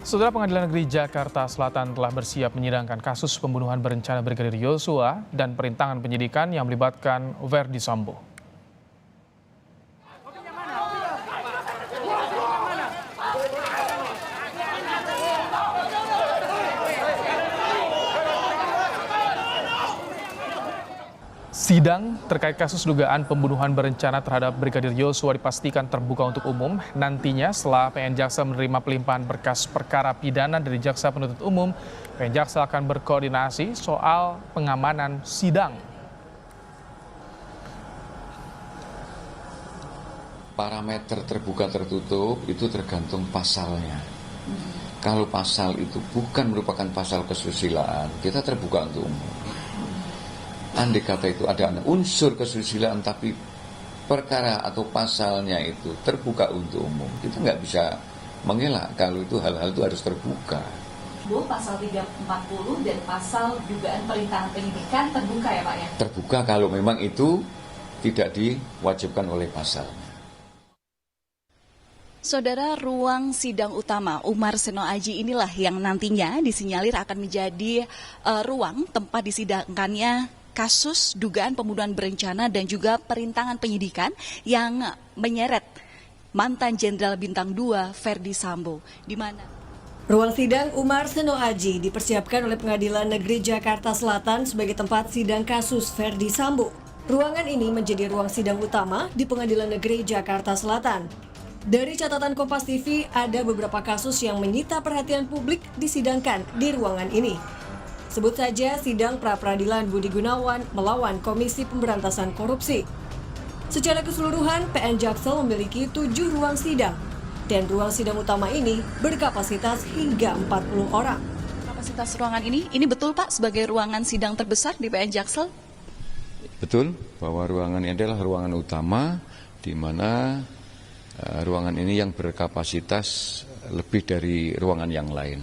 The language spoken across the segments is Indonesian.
Saudara Pengadilan Negeri Jakarta Selatan telah bersiap menyidangkan kasus pembunuhan berencana Brigadir Yosua dan perintangan penyidikan yang melibatkan Verdi Sambo. Sidang terkait kasus dugaan pembunuhan berencana terhadap Brigadir Yosua dipastikan terbuka untuk umum. Nantinya setelah PN Jaksa menerima pelimpahan berkas perkara pidana dari Jaksa Penuntut Umum, PN Jaksa akan berkoordinasi soal pengamanan sidang. Parameter terbuka tertutup itu tergantung pasalnya. Kalau pasal itu bukan merupakan pasal kesusilaan, kita terbuka untuk umum. Andai kata itu ada unsur kesusilaan tapi perkara atau pasalnya itu terbuka untuk umum, kita nggak bisa mengelak kalau itu hal-hal itu harus terbuka. Bu, pasal 340 dan pasal dugaan perintangan penyidikan terbuka ya Pak ya? Terbuka kalau memang itu tidak diwajibkan oleh pasalnya. Saudara, ruang sidang utama Umar Seno Aji inilah yang nantinya disinyalir akan menjadi ruang tempat disidangkannya kasus dugaan pembunuhan berencana dan juga perintangan penyidikan yang menyeret mantan Jenderal Bintang 2 Verdi Sambo. Di mana ruang sidang Umar Seno Aji dipersiapkan oleh Pengadilan Negeri Jakarta Selatan sebagai tempat sidang kasus Verdi Sambo. Ruangan ini menjadi ruang sidang utama di Pengadilan Negeri Jakarta Selatan. Dari catatan Kompas TV, ada beberapa kasus yang menyita perhatian publik disidangkan di ruangan ini. Sebut saja sidang pra-peradilan Budi Gunawan melawan Komisi Pemberantasan Korupsi. Secara keseluruhan, PN Jaksel memiliki 7 ruang sidang, dan ruang sidang utama ini berkapasitas hingga 40 orang. kapasitas ruangan ini betul Pak sebagai ruangan sidang terbesar di PN Jaksel? Betul, bahwa ruangan ini adalah ruangan utama di mana ruangan ini yang berkapasitas lebih dari ruangan yang lain.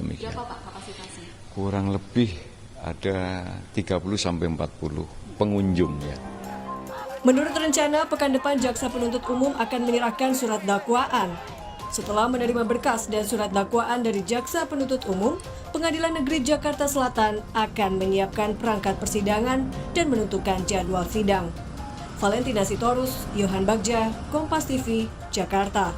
Demikian. Berapa Pak kapasitasnya? Kurang lebih ada 30-40 pengunjung ya. Menurut rencana, pekan depan Jaksa Penuntut Umum akan menyerahkan surat dakwaan. Setelah menerima berkas dan surat dakwaan dari Jaksa Penuntut Umum, Pengadilan Negeri Jakarta Selatan akan menyiapkan perangkat persidangan dan menentukan jadwal sidang. Valentina Sitorus, Yohan Bagja, Kompas TV, Jakarta.